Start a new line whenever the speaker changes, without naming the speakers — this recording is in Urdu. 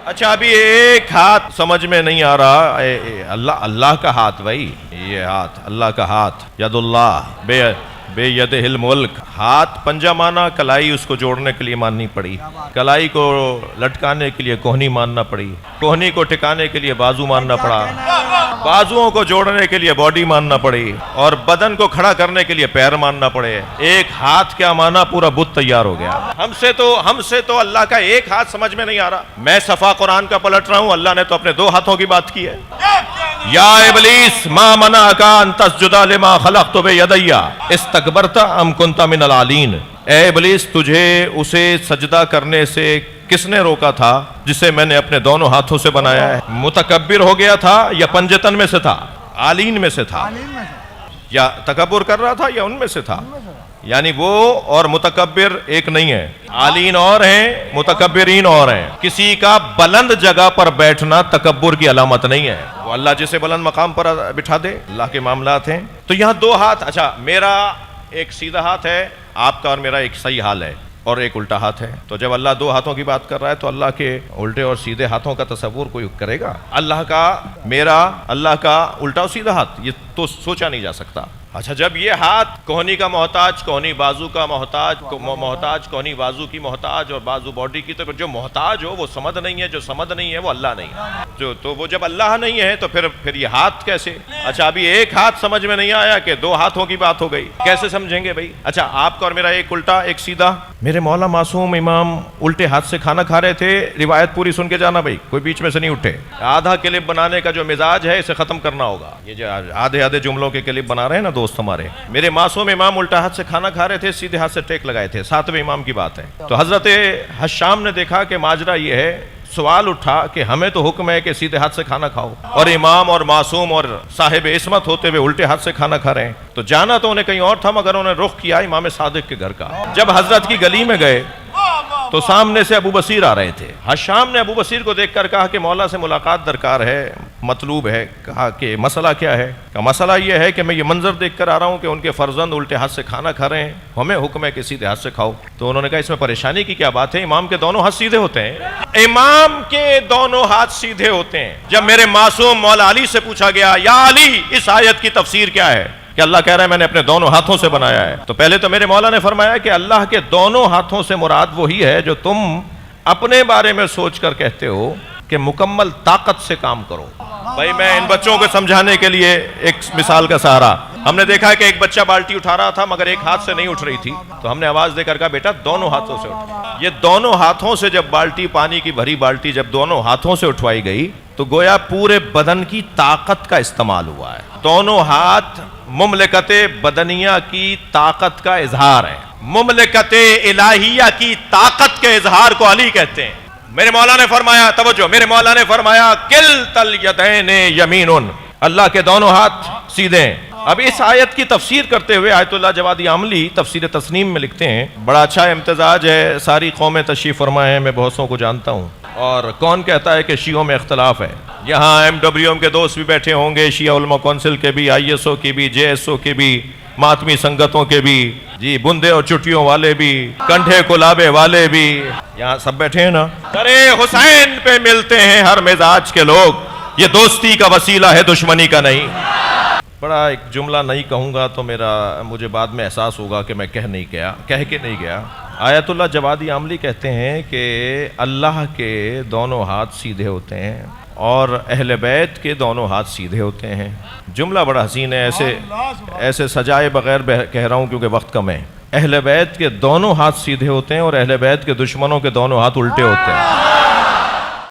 اچھا ابھی ایک ہاتھ سمجھ میں نہیں آ رہا. اللہ کا ہاتھ بھائی، یہ ہاتھ اللہ کا ہاتھ، ید اللہ بے ید الملک. ہاتھ پنجہ مانا، کلائی اس کو جوڑنے کے لیے ماننی پڑی، کلائی کو لٹکانے کے لیے کوہنی ماننا پڑی، کوہنی کو ٹکانے کے لیے بازو ماننا پڑا، بازوؤں کو جوڑنے کے لیے باڈی ماننا پڑی، اور بدن کو کھڑا کرنے کے لیے پیر ماننا پڑے. ایک ہاتھ کیا مانا، پورا بت تیار ہو گیا. ہم سے تو اللہ کا ایک ہاتھ سمجھ میں نہیں آ رہا. میں صفحہ قرآن کا پلٹ رہا ہوں، اللہ نے تو اپنے دو ہاتھوں کی بات کی ہے. یا ابلیس ما منعک ان تسجد لما خلقت بیدی استکبرت ام کنت من العالین. اے ابلیس، تجھے اسے سجدہ کرنے سے کس نے روکا تھا جسے میں نے اپنے دونوں ہاتھوں سے بنایا ہے؟ متکبر ہو گیا تھا یا پنجتن میں سے تھا، عالین میں سے تھا، یا تکبر کر رہا تھا یا ان میں سے تھا؟ یعنی وہ اور متکبر ایک نہیں ہے، عالین اور ہیں، متکبرین اور ہیں. کسی کا بلند جگہ پر بیٹھنا تکبر کی علامت نہیں ہے. وہ اللہ جسے بلند مقام پر بٹھا دے، اللہ کے معاملات ہیں. تو یہاں دو ہاتھ، اچھا میرا ایک سیدھا ہاتھ ہے، آپ کا اور میرا ایک صحیح حال ہے، اور ایک الٹا ہاتھ ہے. تو جب اللہ دو ہاتھوں کی بات کر رہا ہے تو اللہ کے الٹے اور سیدھے ہاتھوں کا تصور کوئی کرے گا؟ اللہ کا، میرا، اللہ کا الٹا اور سیدھا ہاتھ، یہ تو سوچا نہیں جا سکتا. اچھا جب یہ ہاتھ کوہنی کا محتاج، کوہنی بازو کا محتاج، کوہنی بازو کی محتاج اور بازو باڈی کی، تو جو محتاج ہو وہ سمد نہیں ہے، جو سمد نہیں ہے وہ اللہ نہیں ہے. تو وہ جب اللہ نہیں ہے تو پھر یہ ہاتھ کیسے؟ اچھا ابھی ایک ہاتھ سمجھ میں نہیں آیا کہ دو ہاتھوں کی بات ہو گئی، کیسے سمجھیں گے بھائی؟ اچھا آپ کا اور میرا ایک الٹا ایک سیدھا. میرے مولا معصوم امام الٹے ہاتھ سے کھانا کھا رہے تھے، روایت پوری سن کے جانا بھائی، کوئی بیچ میں سے نہیں اٹھے. آدھا کلپ بنانے کا جو مزاج ہے اسے ختم کرنا ہوگا. یہ جو آدھے جملوں کے کلپ بنا رہے ہیں نا دوست ہمارے، میرے معصوم امام الٹا ہاتھ سے کھانا کھا رہے تھے، سیدھے ہاتھ سے ٹیک لگائے تھے، ساتویں امام کی بات ہے. تو حضرت حشام نے دیکھا کہ ماجرا یہ ہے، سوال اٹھا کہ ہمیں تو حکم ہے کہ سیدھے ہاتھ سے کھانا کھاؤ، اور امام اور معصوم اور صاحب عصمت ہوتے ہوئے الٹے ہاتھ سے کھانا کھا رہے ہیں. تو جانا تو انہیں کہیں اور تھا، مگر انہوں نے رخ کیا امام صادق کے گھر کا. جب حضرت کی گلی میں گئے تو سامنے سے ابو بصیر آ رہے تھے. حشام نے ابو بصیر کو دیکھ کر کہا کہ مولا سے ملاقات درکار ہے، مطلوب ہے. کہا کہ مسئلہ کیا ہے؟ کہ مسئلہ یہ ہے کہ میں یہ منظر دیکھ کر آ رہا ہوں کہ ان کے فرزند الٹے ہاتھ سے کھانا کھا رہے ہیں، ہمیں حکم ہے کہ سیدھے ہاتھ سے کھاؤ. تو انہوں نے کہا اس میں پریشانی کی کیا بات ہے، امام کے دونوں ہاتھ سیدھے ہوتے ہیں. امام کے دونوں ہاتھ سیدھے ہوتے ہیں. جب میرے معصوم مولا علی سے پوچھا گیا یا علی اس آیت کی تفسیر کیا ہے کہ اللہ کہہ رہا ہے میں نے اپنے دونوں ہاتھوں سے بنایا ہے، تو پہلے تو میرے مولا نے فرمایا کہ اللہ کے دونوں ہاتھوں سے مراد وہی ہے جو تم اپنے بارے میں سوچ کر کہتے ہو کہ مکمل طاقت سے کام کرو. بھائی میں ان بچوں کو سمجھانے کے لیے ایک مثال کا سہارا. ہم نے دیکھا کہ ایک بچہ بالٹی اٹھا رہا تھا مگر ایک ہاتھ سے نہیں اٹھ رہی تھی، تو ہم نے آواز دے کر کہا بیٹا دونوں ہاتھوں سے اٹھ. یہ دونوں ہاتھوں سے جب بالٹی، پانی کی بھری بالٹی جب دونوں ہاتھوں سے اٹھوائی گئی تو گویا پورے بدن کی طاقت کا استعمال ہوا ہے. دونوں ہاتھ مملکت بدنیہ کی طاقت کا اظہار ہے، مملکت الہیہ کی طاقت کے اظہار کو علی کہتے ہیں. میرے مولا نے فرمایا، توجہ، میرے مولا نے فرمایا کلتا الیدین یمین، اللہ کے دونوں ہاتھ سیدھے ہیں. اب اس آیت کی تفسیر کرتے ہوئے آیت اللہ جوادی عاملی تفسیر تسنیم میں لکھتے ہیں، بڑا اچھا امتزاج ہے، ساری قومیں تشریف فرمائے ہیں، میں بہت سو کو جانتا ہوں. اور کون کہتا ہے کہ شیعوں میں اختلاف ہے؟ یہاں MWM کے دوست بھی بیٹھے ہوں گے، شیعہ علماء کونسل کے بھی، ISO کی بھی، JSO کی بھی، ماتمی سنگتوں کے بھی، جی بندے اور چٹیوں والے بھی، کنڈھے کلابے والے بھی، یہاں سب بیٹھے ہیں نا. ارے حسین پہ ملتے ہیں ہر مزاج کے لوگ، یہ دوستی کا وسیلہ ہے دشمنی کا نہیں. بڑا ایک جملہ نہیں کہوں گا تو مجھے بعد میں احساس ہوگا کہ میں کہہ کے نہیں گیا. آیت اللہ جوادی عاملی کہتے ہیں کہ اللہ کے دونوں ہاتھ سیدھے ہوتے ہیں اور اہل بیت کے دونوں ہاتھ سیدھے ہوتے ہیں. جملہ بڑا حسین ہے، ایسے سجائے بغیر کہہ رہا ہوں کیونکہ وقت کم ہے. اہل بیت کے دونوں ہاتھ سیدھے ہوتے ہیں اور اہل بیت کے دشمنوں کے دونوں ہاتھ الٹے ہوتے ہیں.